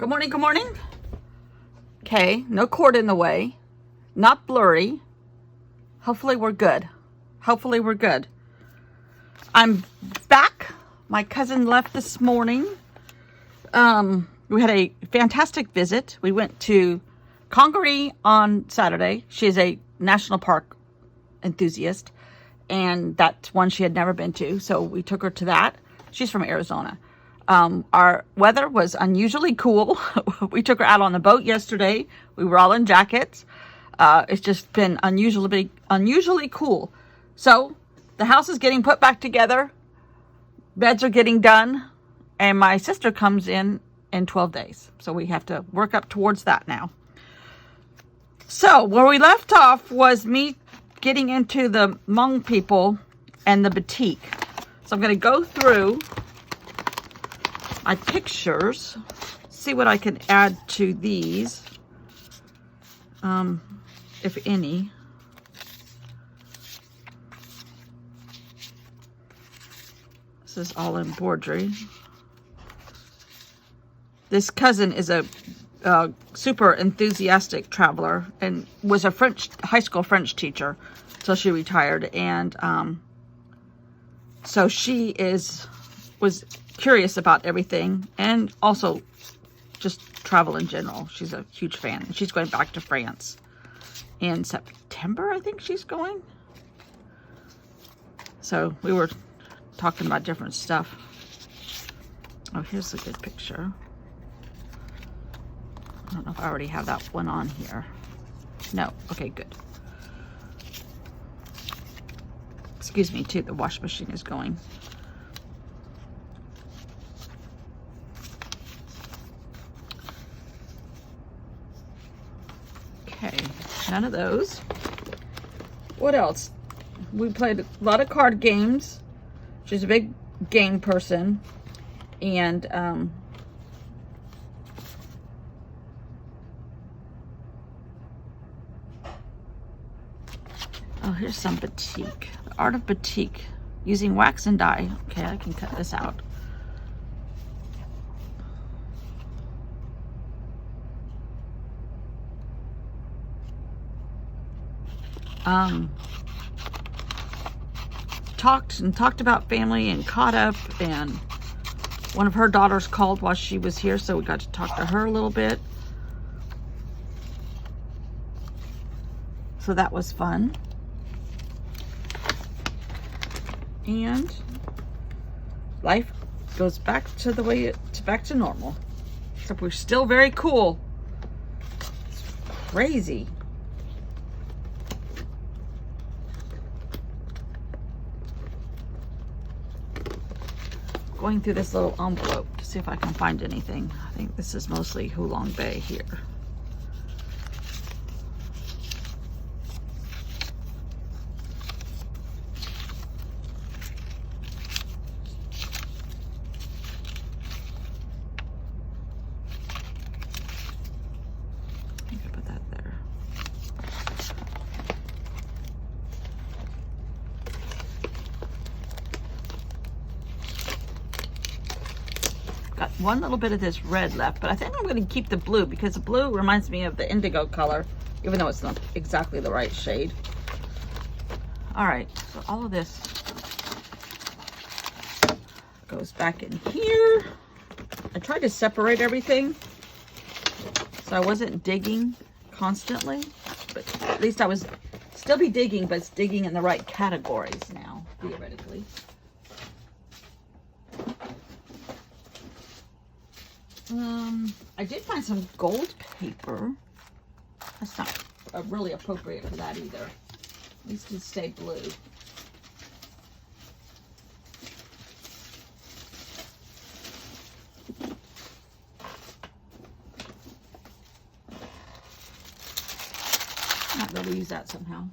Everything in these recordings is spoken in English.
Good morning, good morning. Okay, no cord in the way, not blurry. Hopefully we're good. Hopefully we're good. I'm back. My cousin left this morning. We had a fantastic visit. We went to Congaree on Saturday. She is a national park enthusiast, and that's one she had never been to, so we took her to that. She's from Arizona. Our weather was unusually cool. We took her out on the boat yesterday. We were all in jackets. It's just been unusually cool. So the house is getting put back together. Beds are getting done. And my sister comes in 12 days. So we have to work up towards that now. So where we left off was me getting into the Hmong people and the batik. So I'm going to go through my pictures, see what I can add to these, if any. This is all embroidery. This cousin is a super enthusiastic traveler and was a high school French teacher till she retired, and so she was curious about everything and also just travel in general. She's a huge fan. She's going back to France in September, I think she's going. So we were talking about different stuff. Oh, here's a good picture. I don't know if I already have that one on here. No. Okay, good. Excuse me, too. The wash machine is going. Okay, none of those. What else? We played a lot of card games. She's a big game person. And, oh, here's some batik. The art of batik. Using wax and dye. Okay, I can cut this out. Talked about family and caught up, and one of her daughters called while she was here, so we got to talk to her a little bit. So that was fun. And life goes back to the way back to normal. Except we're still very cool. It's crazy. Going through this little envelope to see if I can find anything. I think this is mostly Hulong Bay here. I can put that there. Got one little bit of this red left, but I think I'm going to keep the blue because the blue reminds me of the indigo color, even though it's not exactly the right shade. All right, so all of this goes back in here. I tried to separate everything so I wasn't digging constantly, but at least I was still be digging, but it's digging in the right categories now, theoretically. I did find some gold paper. That's not really appropriate for that either. At least it stay blue. Might be able to use that somehow.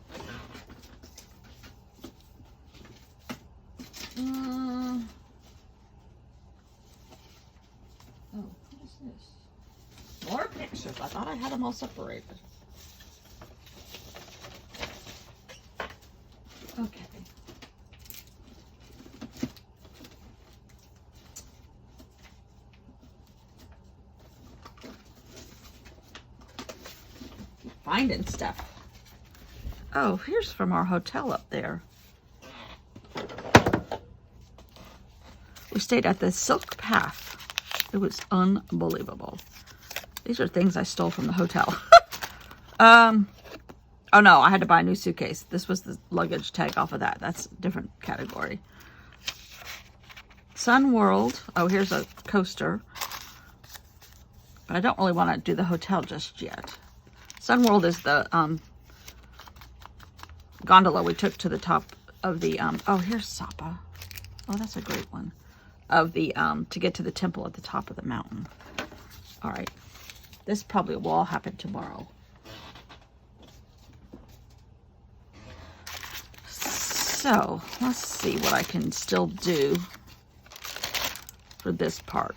Oh, what is this? More pictures. I thought I had them all separated. Okay. finding stuff. Oh, here's from our hotel up there. We stayed at the Silk Path. It was unbelievable. These are things I stole from the hotel. Oh no, I had to buy a new suitcase. This was the luggage tag off of that. That's a different category. Sun World. Oh, here's a coaster. But I don't really want to do the hotel just yet. Sun World is the gondola we took to the top of the, oh, here's Sapa. Oh, that's a great one. Of the, to get to the temple at the top of the mountain. All right. This probably will all happen tomorrow. So, let's see what I can still do for this part.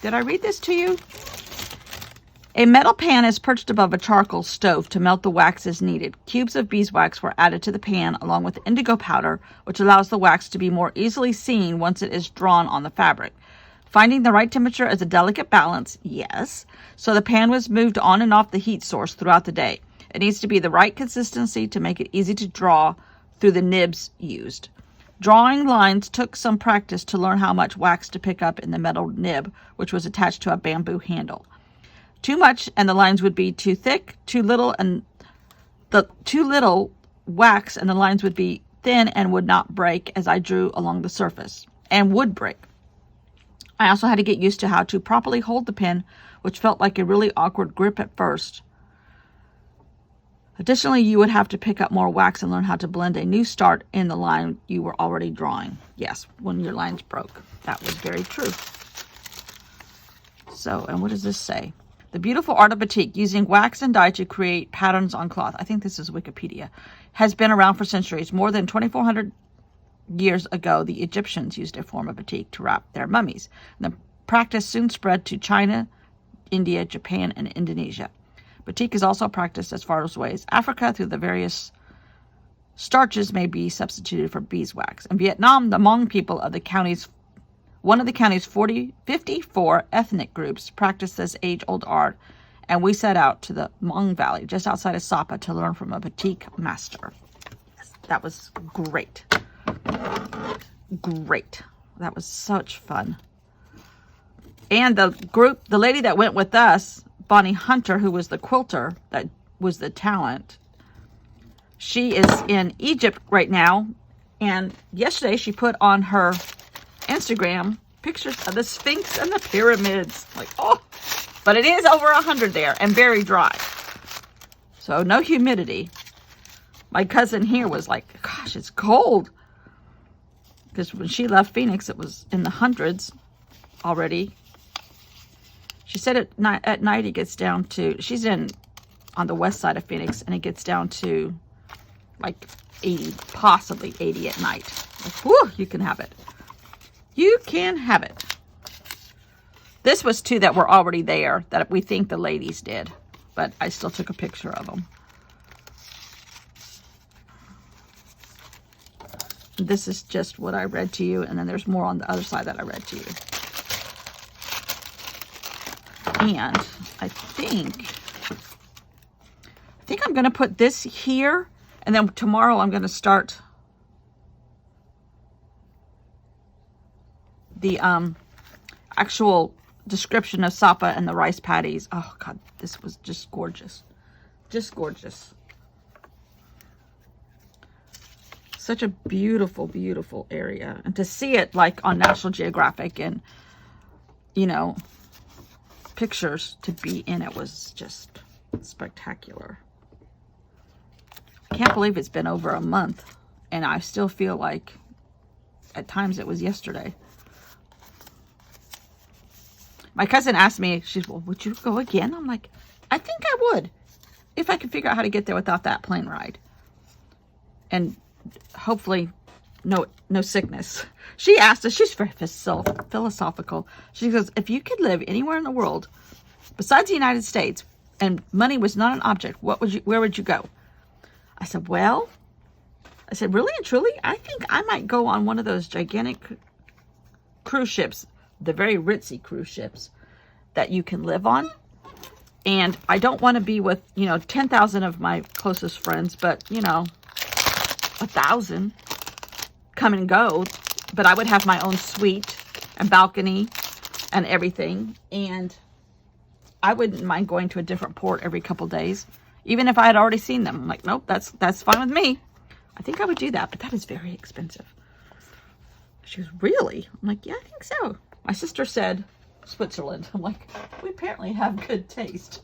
Did I read this to you? A metal pan is perched above a charcoal stove to melt the wax as needed. Cubes of beeswax were added to the pan along with indigo powder, which allows the wax to be more easily seen once it is drawn on the fabric. Finding the right temperature is a delicate balance, yes. So the pan was moved on and off the heat source throughout the day. It needs to be the right consistency to make it easy to draw through the nibs used. Drawing lines took some practice to learn how much wax to pick up in the metal nib, which was attached to a bamboo handle. Too much and the lines would be too thick, too little wax and the lines would be thin and would not break as I drew along the surface, and would break. I also had to get used to how to properly hold the pen, which felt like a really awkward grip at first. Additionally, you would have to pick up more wax and learn how to blend a new start in the line you were already drawing. Yes, when your lines broke. That was very true. So, and what does this say? The beautiful art of batik, using wax and dye to create patterns on cloth. I think this is Wikipedia. Has been around for centuries. More than 2,400 years ago, the Egyptians used a form of batik to wrap their mummies. And the practice soon spread to China, India, Japan, and Indonesia. Batik is also practiced as far away as Africa through the various starches may be substituted for beeswax. In Vietnam, the Hmong people of the county's one of the county's 54 ethnic groups practice this age-old art, and we set out to the Hmong Valley just outside of Sapa to learn from a batik master. Yes, that was great. Great. That was such fun. And the lady that went with us, Bonnie Hunter, who was the quilter, that was the talent, she is in Egypt right now, and yesterday she put on her Instagram pictures of the Sphinx and the pyramids. Like, oh, but it is over 100 there and very dry. So no humidity. My cousin here was like, gosh, it's cold. Because when she left Phoenix, it was in the hundreds already. She said at night it gets down to, she's on the west side of Phoenix, and it gets down to like 80, possibly 80 at night. Like, whew, you can have it. You can have it. This was two that were already there that we think the ladies did, but I still took a picture of them. This is just what I read to you, and then there's more on the other side that I read to you. And I think I'm going to put this here, and then tomorrow I'm going to start the actual description of Sapa and the rice paddies. Oh God, this was just gorgeous. Just gorgeous. Such a beautiful, beautiful area. And to see it like on National Geographic and, you know, pictures to be in it was just spectacular. I can't believe it's been over a month and I still feel like at times it was yesterday. My cousin asked me, she's, well, would you go again? I'm like, I think I would, if I could figure out how to get there without that plane ride. And hopefully no sickness. She asked us, she's very philosophical. She goes, if you could live anywhere in the world besides the United States and money was not an object, where would you go? I said, well, really and truly, I think I might go on one of those gigantic cruise ships, the very ritzy cruise ships that you can live on. And I don't want to be with, 10,000 of my closest friends, but, 1,000 come and go. But I would have my own suite and balcony and everything. And I wouldn't mind going to a different port every couple days, even if I had already seen them. I'm like, nope, that's fine with me. I think I would do that, but that is very expensive. She was, really? I'm like, yeah, I think so. My sister said Switzerland. I'm like, we apparently have good taste.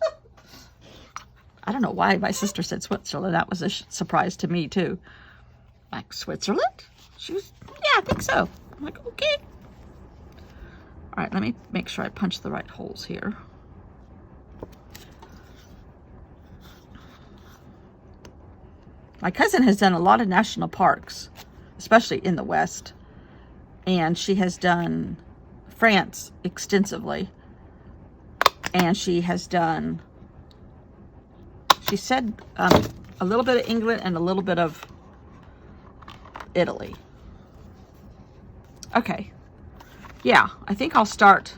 I don't know why my sister said Switzerland. That was a surprise to me too. Like, Switzerland? She was, yeah, I think so. I'm like, okay. All right, let me make sure I punch the right holes here. My cousin has done a lot of national parks, especially in the West. And she has done France extensively. And she has done, she said, a little bit of England and a little bit of Italy. Okay. Yeah, I think I'll start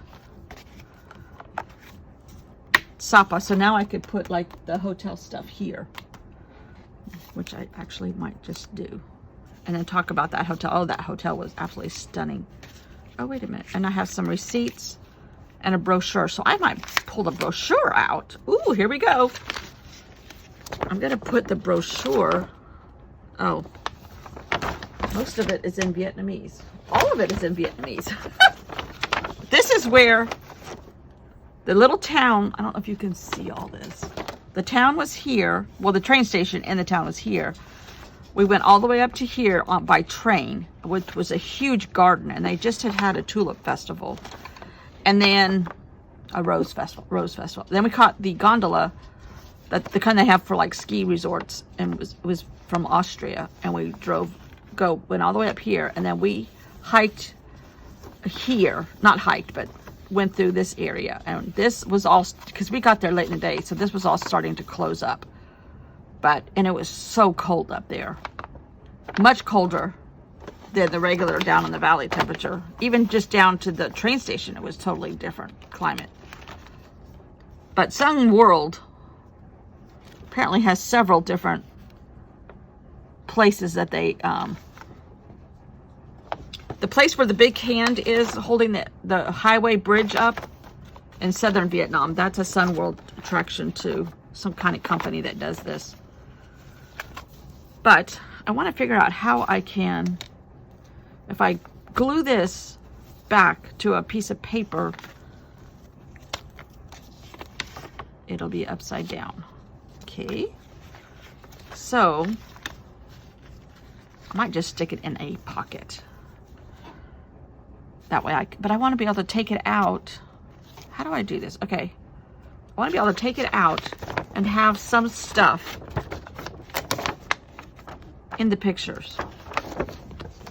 Sapa. So now I could put like the hotel stuff here, which I actually might just do. And then talk about that hotel. Oh, that hotel was absolutely stunning. Oh, wait a minute. And I have some receipts and a brochure. So I might pull the brochure out. Ooh, here we go. I'm going to put the brochure. Oh, most of it is in Vietnamese. All of it is in Vietnamese. This is where the little town, I don't know if you can see all this. The town was here. Well, the train station in the town was here. We went all the way up to here by train, which was a huge garden, and they just had a tulip festival, and then a rose festival. Then we caught the gondola, the kind they have for like ski resorts, and it was from Austria, and we went all the way up here, and then we hiked here, not hiked, but went through this area, and this was all because we got there late in the day, so this was all starting to close up. And it was so cold up there, much colder than the regular down in the valley temperature. Even just down to the train station, it was totally different climate. But Sun World apparently has several different places that they, the place where the big hand is holding the highway bridge up in southern Vietnam, that's a Sun World attraction too. Some kind of company that does this. But I want to figure out how I can, if I glue this back to a piece of paper, it'll be upside down. Okay. So I might just stick it in a pocket. That way but I want to be able to take it out. How do I do this? Okay. I want to be able to take it out and have some stuff in the pictures,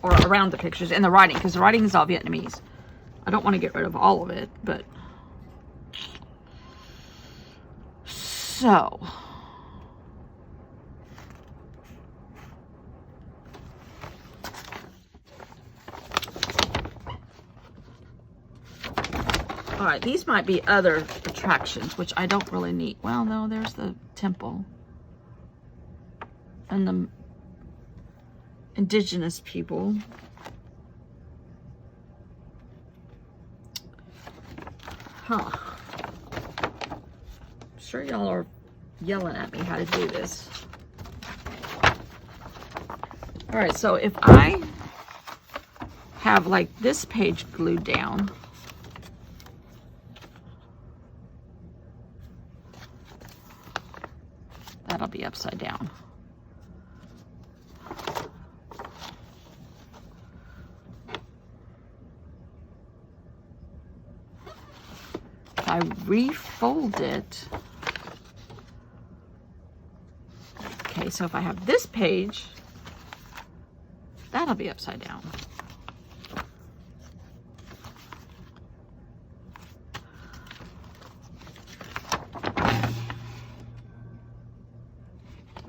or around the pictures, in the writing, because the writing is all Vietnamese. I don't want to get rid of all of it, but so all right, these might be other attractions, which I don't really need. Well, no, there's the temple and the indigenous people. Huh. I'm sure y'all are yelling at me how to do this. All right, so if I have like this page glued down, that'll be upside down. I refold it. Okay, so if I have this page, that'll be upside down.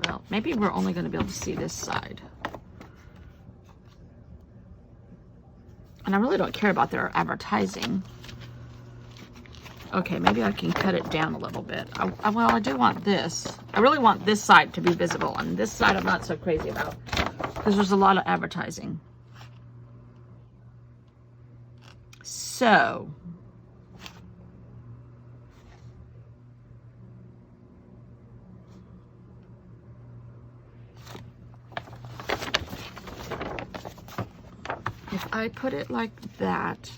Well, maybe we're only going to be able to see this side. And I really don't care about their advertising. Okay, maybe I can cut it down a little bit. Well, I do want this. I really want this side to be visible, and this side I'm not so crazy about because there's a lot of advertising. So, if I put it like that,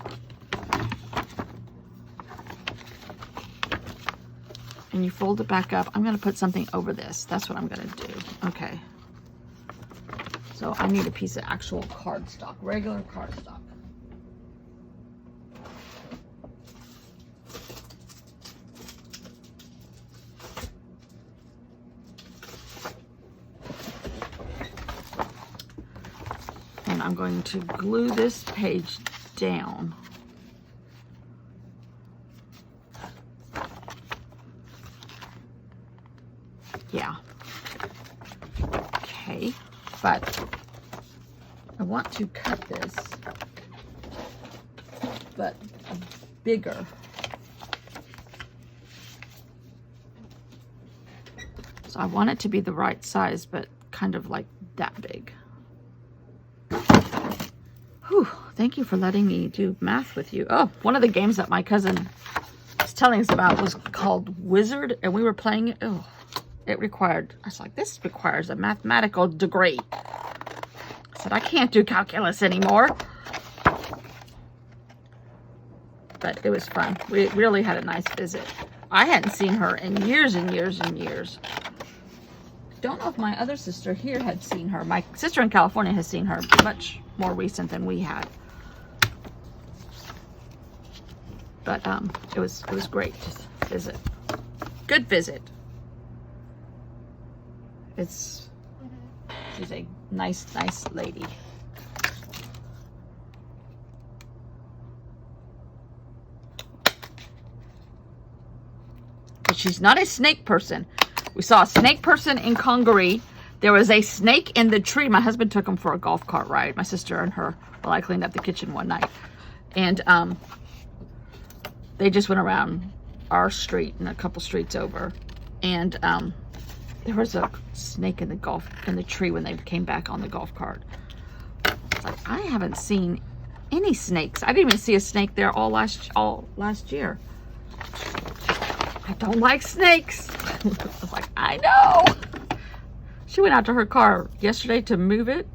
and you fold it back up, I'm going to put something over this. That's what I'm going to do. Okay. So I need a piece of actual cardstock, regular cardstock. And I'm going to glue this page down. Yeah. Okay, but I want to cut this, but bigger. So I want it to be the right size, but kind of like that big. Whew, thank you for letting me do math with you. Oh, one of the games that my cousin was telling us about was called Wizard, and we were playing it. Oh, it required, I was like, this requires a mathematical degree. I said, I can't do calculus anymore. But it was fun. We really had a nice visit. I hadn't seen her in years and years and years. Don't know if my other sister here had seen her. My sister in California has seen her much more recent than we had. But it was great to visit. Good visit. She's a nice lady. But she's not a snake person. We saw a snake person in Congaree. There was a snake in the tree. My husband took him for a golf cart ride. My sister and her, while I cleaned up the kitchen one night. And they just went around our street and a couple streets over. And there was a snake in the tree when they came back on the golf cart. It's like, I haven't seen any snakes. I didn't even see a snake there all last year. I don't like snakes. I was like, I know. She went out to her car yesterday to move it.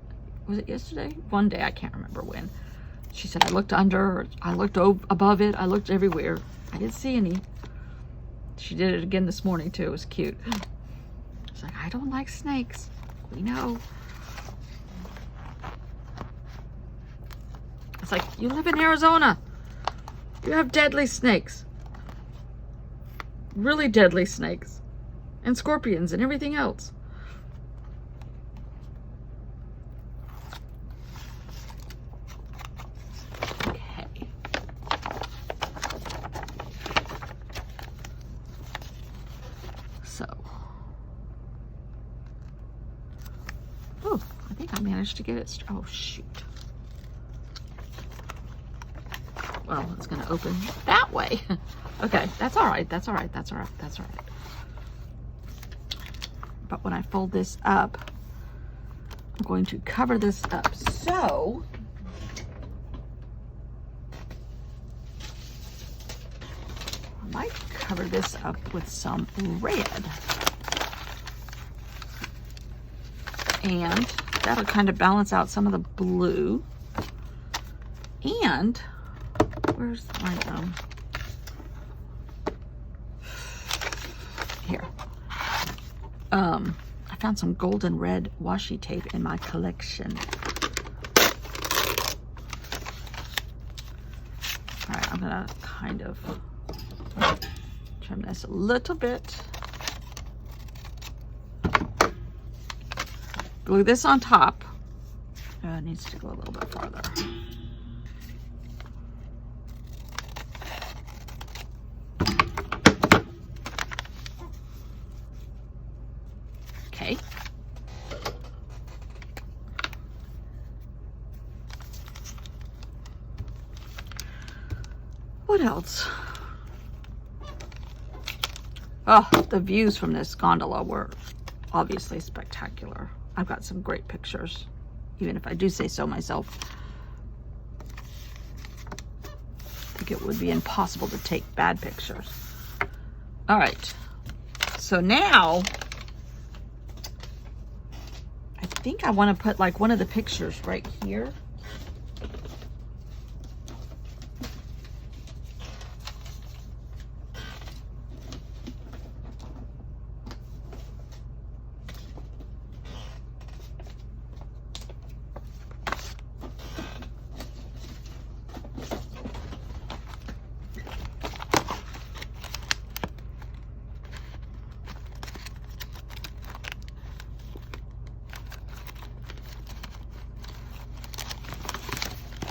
Was it yesterday? One day, I can't remember when. She said, I looked under, I looked above it, I looked everywhere. I didn't see any. She did it again this morning too. It was cute. It's like, I don't like snakes. We know. It's like, you live in Arizona. You have deadly snakes. Really deadly snakes. And scorpions and everything else. Okay. So. Oh, I think I managed to get it. Oh, shoot. Well, it's going to open that way. Okay, that's all right. That's all right. That's all right. That's all right. But when I fold this up, I'm going to cover this up. So, I might cover this up with some red. And that'll kind of balance out some of the blue. And, where's my, here. I found some golden red washi tape in my collection. All right, I'm gonna kind of trim this a little bit. Glue this on top. It needs to go a little bit farther. Okay. What else? Oh, the views from this gondola were obviously spectacular. I've got some great pictures, even if I do say so myself. I think it would be impossible to take bad pictures. All right, so now I think I want to put like one of the pictures right here.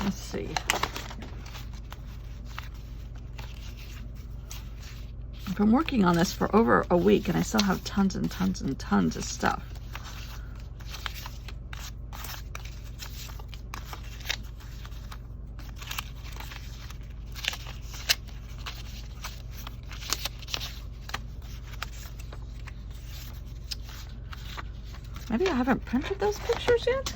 Let's see. I've been working on this for over a week and I still have tons and tons and tons of stuff. Maybe I haven't printed those pictures yet?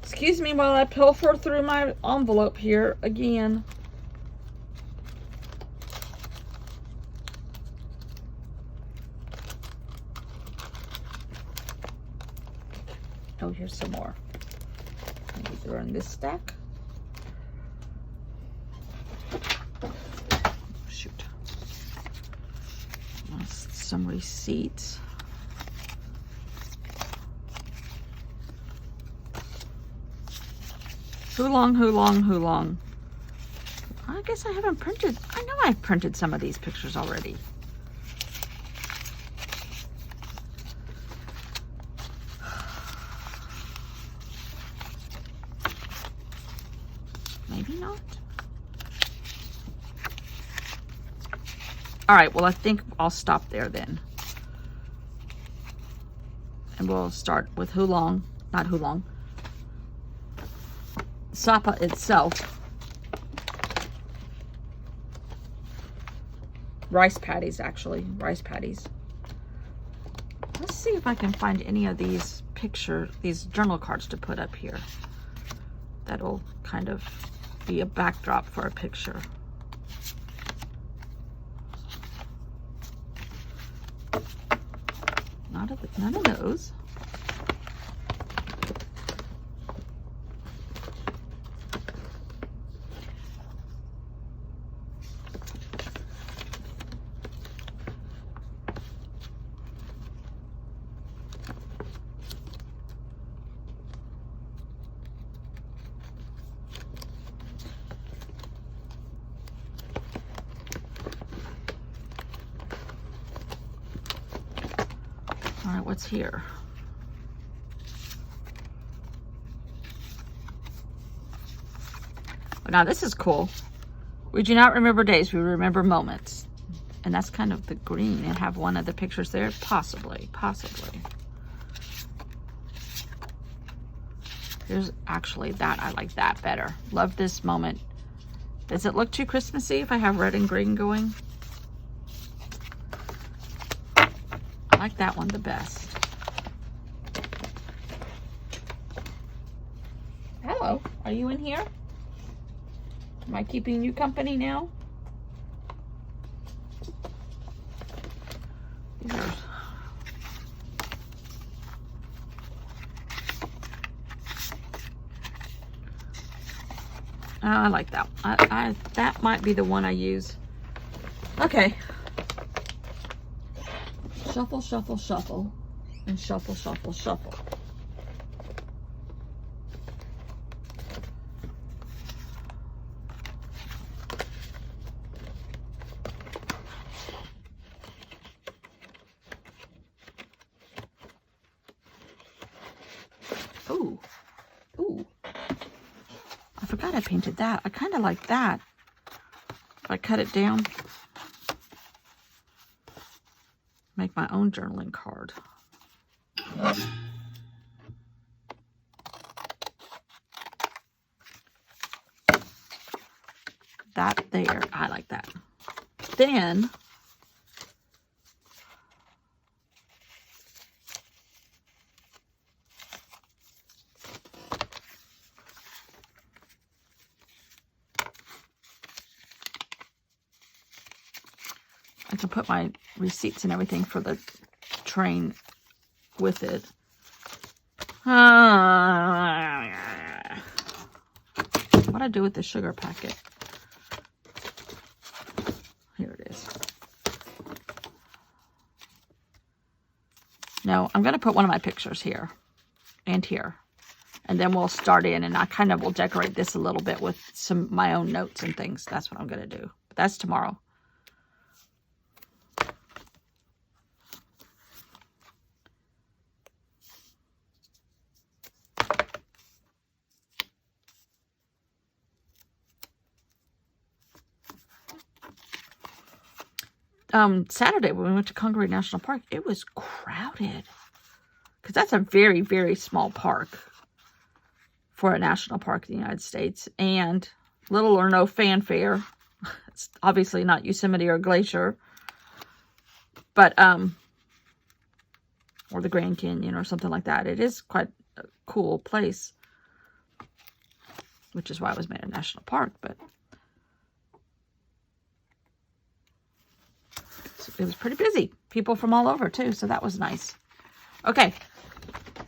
Excuse me while I pilfer through my envelope here again. Oh, here's some more. Maybe throw in this stack. Shoot. Some receipts. Who long? I guess I haven't printed. I know I've printed some of these pictures already. Maybe not. All right, well, I think I'll stop there then. And we'll start with Hulong, not Hulong. Sapa itself. Rice patties, actually. Rice patties. Let's see if I can find any of these these journal cards to put up here. That'll kind of be a backdrop for a picture. None of those. All right, what's here? Well, now this is cool. We do not remember days, we remember moments. And that's kind of the green. And have one of the pictures there? Possibly. Here's actually that. I like that better. Love this moment. Does it look too Christmassy if I have red and green going? I like that one the best. Hello, are you in here? Am I keeping you company now? These are... Oh, I like that. That might be the one I use. Okay. Shuffle, shuffle, shuffle, and shuffle, shuffle, shuffle. Ooh, ooh. I forgot I painted that. I kind of like that. If I cut it down. Make my own journaling card. there. I like that. Then I can put my receipts and everything for the train with it. What'd I do with the sugar packet? Here it is. No, I'm going to put one of my pictures here and here. And then we'll start in, and I kind of will decorate this a little bit with some my own notes and things. That's what I'm going to do. But that's tomorrow. Saturday when we went to Congaree National Park, it was crowded. Because that's a very, very small park for a national park in the United States. And little or no fanfare. It's obviously not Yosemite or Glacier. But, or the Grand Canyon or something like that. It is quite a cool place. Which is why it was made a national park, but it was pretty busy. People from all over, too, so that was nice. Okay,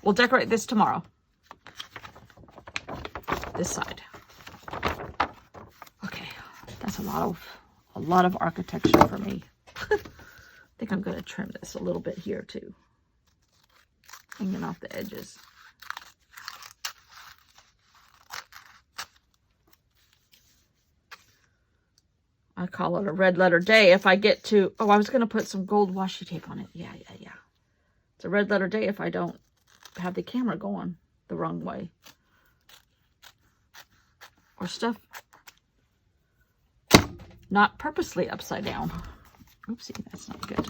we'll decorate this tomorrow. This side. Okay, that's a lot of architecture for me. I think I'm going to trim this a little bit here, too. Hanging off the edges. I call it a red letter day if I get to... Oh, I was going to put some gold washi tape on it. Yeah. It's a red letter day if I don't have the camera going the wrong way. Or stuff not purposely upside down. Oopsie, that's not good.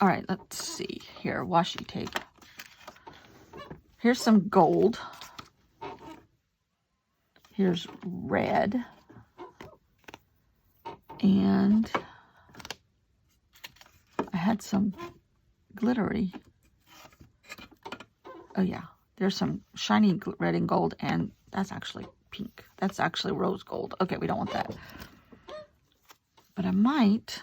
All right, let's see here. Washi tape. Here's some gold. Here's red. And I had some glittery. Oh, yeah. There's some shiny red and gold, and that's actually pink. That's actually rose gold. Okay, we don't want that. But I might...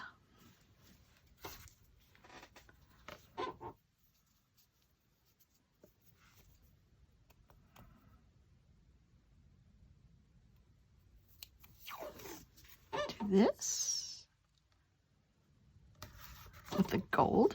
this with the gold.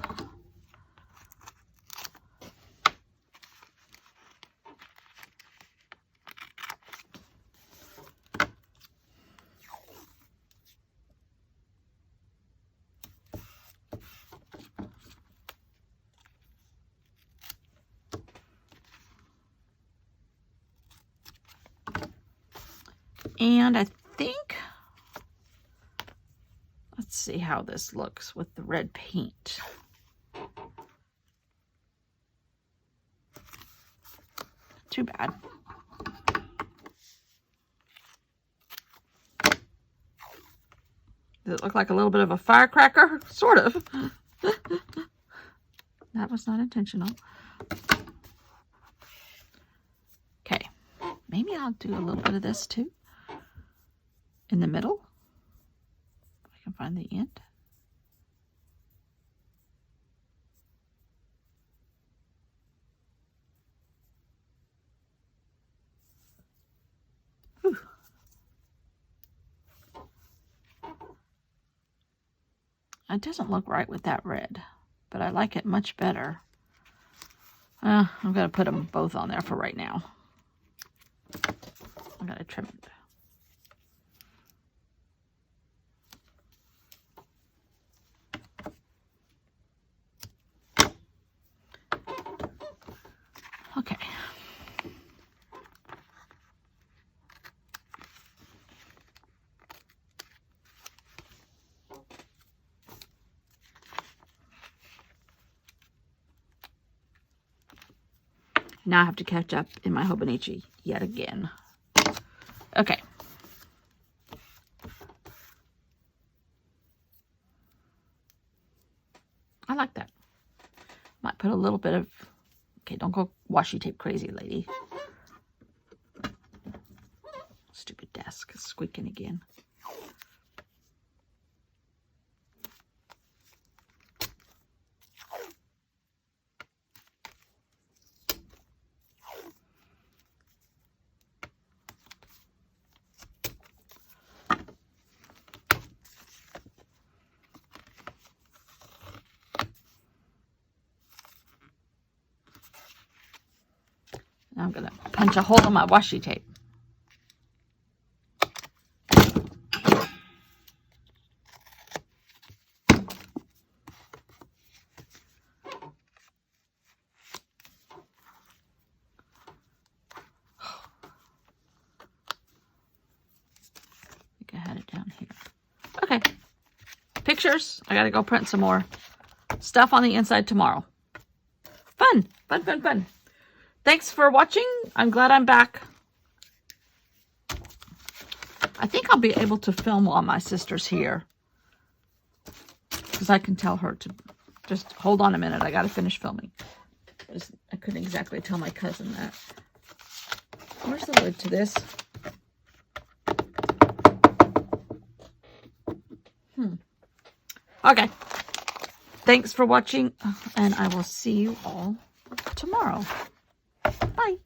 And I think, let's see how this looks with the red paint. Too bad. Does it look like a little bit of a firecracker? Sort of. That was not intentional. Okay. Maybe I'll do a little bit of this too. In the middle. If I can find the end. Whew. It doesn't look right with that red, but I like it much better. I'm going to put them both on there for right now. I'm going to trim it. Okay. Now I have to catch up in my Hobonichi yet again. Okay. I like that. Might put a little bit of... Okay, don't go washi tape crazy, lady. Stupid desk is squeaking again. Now I'm going to punch a hole in my washi tape. I had it down here. Okay. Pictures. I gotta go print some more stuff on the inside tomorrow. Fun. Fun, fun, fun. Thanks for watching. I'm glad I'm back. I think I'll be able to film while my sister's here. Because I can tell her to just hold on a minute. I gotta finish filming. I couldn't exactly tell my cousin that. Where's the lid to this? Okay. Thanks for watching, and I will see you all tomorrow. Bye.